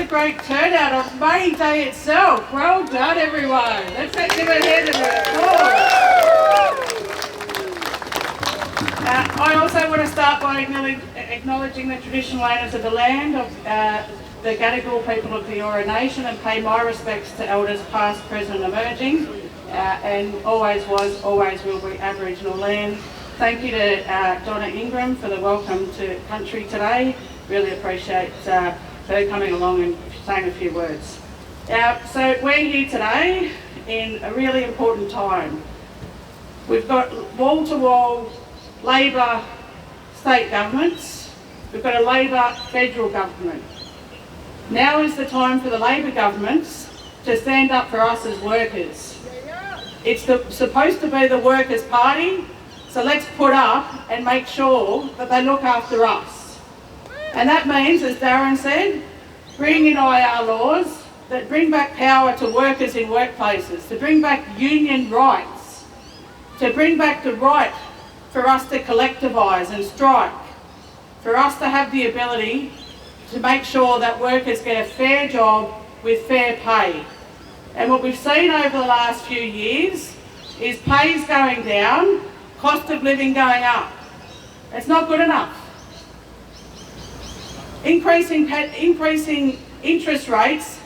a great turnout on May Day itself. Well done, everyone. Let's give a hand of applause. I also want to start by acknowledging the traditional owners of the land of the Gadigal people of the Eora Nation and pay my respects to elders past, present and emerging, and always was, always will be Aboriginal land. Thank you to Donna Ingram for the welcome to country today. Really appreciate her coming along and saying a few words. So we're here today in a really important time. We've got wall-to-wall Labor state governments, we've got a Labor federal government. Now is the time for the Labor governments to stand up for us as workers. It's supposed to be the workers' party, so let's put up and make sure that they look after us. And that means, as Darren said, bring in IR laws that bring back power to workers in workplaces, to bring back union rights, to bring back the right for us to collectivise and strike, for us to have the ability to make sure that workers get a fair job with fair pay. And what we've seen over the last few years is pay's going down, cost of living going up. It's not good enough. Increasing interest rates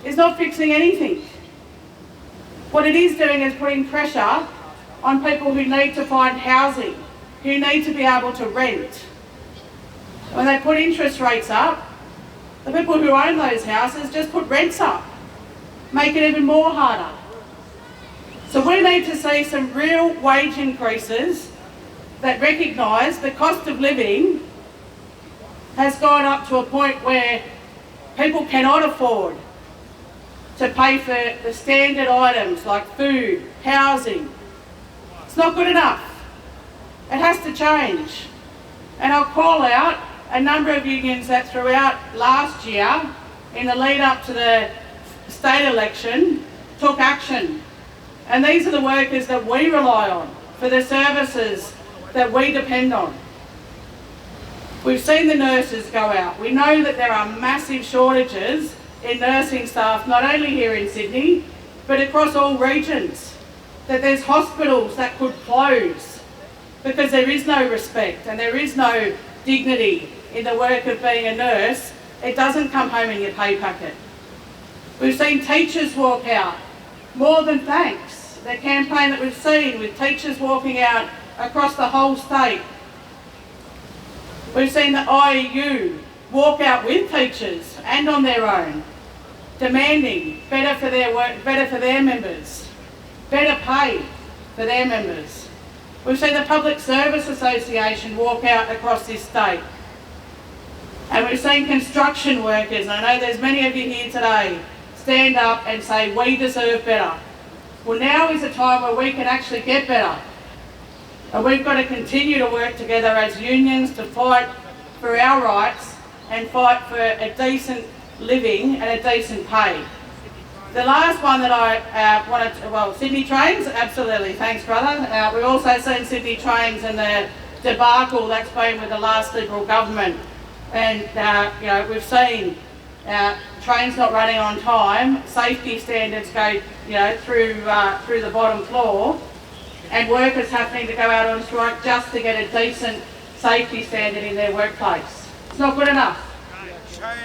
is not fixing anything. What it is doing is putting pressure on people who need to find housing, who need to be able to rent. When they put interest rates up, the people who own those houses just put rents up, make it even more harder. So we need to see some real wage increases that recognise the cost of living has gone up to a point where people cannot afford to pay for the standard items like food, housing. It's not good enough. It has to change. And I'll call out a number of unions that throughout last year, in the lead up to the state election, took action. And these are the workers that we rely on for the services that we depend on. We've seen the nurses go out. We know that there are massive shortages in nursing staff, not only here in Sydney, but across all regions. That there's hospitals that could close because there is no respect and there is no dignity in the work of being a nurse. It doesn't come home in your pay packet. We've seen teachers walk out. More than thanks. The campaign that we've seen with teachers walking out across the whole state. We've seen the IEU walk out with teachers and on their own, demanding better for their work, better for their members, better pay for their members. We've seen the Public Service Association walk out across this state. And we've seen construction workers, and I know there's many of you here today, stand up and say, we deserve better. Well, now is the time where we can actually get better. And we've got to continue to work together as unions to fight for our rights and fight for a decent living and a decent pay. The last one that I wanted to, well, Sydney Trains, absolutely, thanks brother. We've also seen Sydney Trains and the debacle that's been with the last Liberal government. And you know, we've seen trains not running on time, safety standards go, you know, through the bottom floor, and workers having to go out on strike just to get a decent safety standard in their workplace. It's not good enough.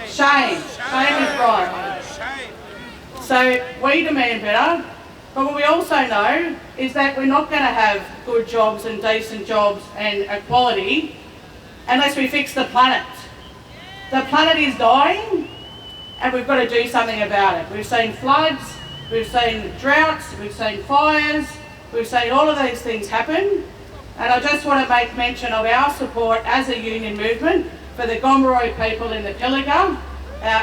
Shame. Shame is right. So we demand better, but what we also know is that we're not going to have good jobs and decent jobs and equality unless we fix the planet. The planet is dying and we've got to do something about it. We've seen floods, we've seen droughts, we've seen fires, we've seen all of these things happen, and I just want to make mention of our support as a union movement for the Gomeroi people in the Pilliga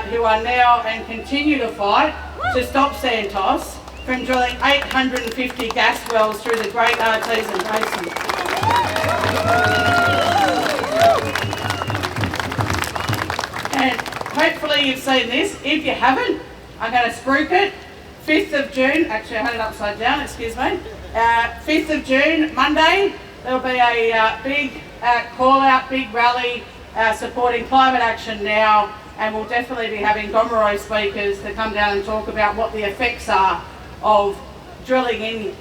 who are now and continue to fight to stop Santos from drilling 850 gas wells through the Great Artesian Basin. And hopefully you've seen this. If you haven't, I'm going to spruik it. 5th of June, actually I had it upside down, excuse me. 5th of June, Monday, there'll be a big call out, big rally supporting Climate Action Now and we'll definitely be having Gomeroi speakers to come down and talk about what the effects are of drilling in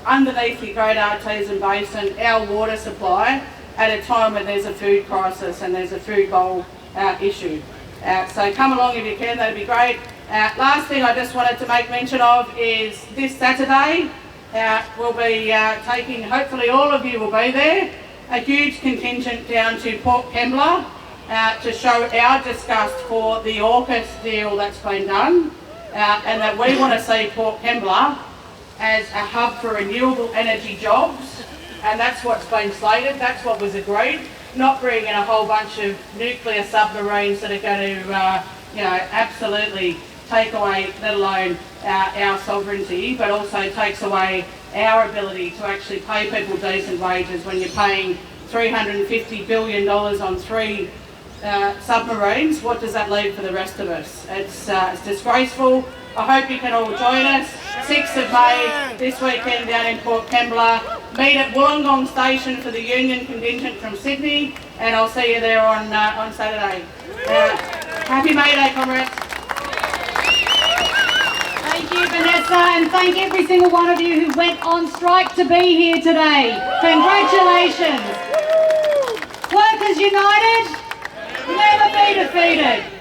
underneath the Great Artesian Basin, our water supply, at a time when there's a food crisis and there's a food bowl issue. So come along if you can, that'd be great. Last thing I just wanted to make mention of is this Saturday we'll be taking, hopefully all of you will be there, a huge contingent down to Port Kembla to show our disgust for the AUKUS deal that's been done, and that we want to see Port Kembla as a hub for renewable energy jobs, and that's what's been slated, that's what was agreed, not bring in a whole bunch of nuclear submarines that are going to absolutely take away, let alone our sovereignty, but also takes away our ability to actually pay people decent wages when you're paying $350 billion on 3 submarines. What does that leave for the rest of us? It's disgraceful. I hope you can all join us. 6th of May, this weekend down in Port Kembla. Meet at Wollongong Station for the Union contingent from Sydney, and I'll see you there on Saturday. Happy May Day, comrades. Thank you, Vanessa, and thank every single one of you who went on strike to be here today. Congratulations. Workers united, never be defeated.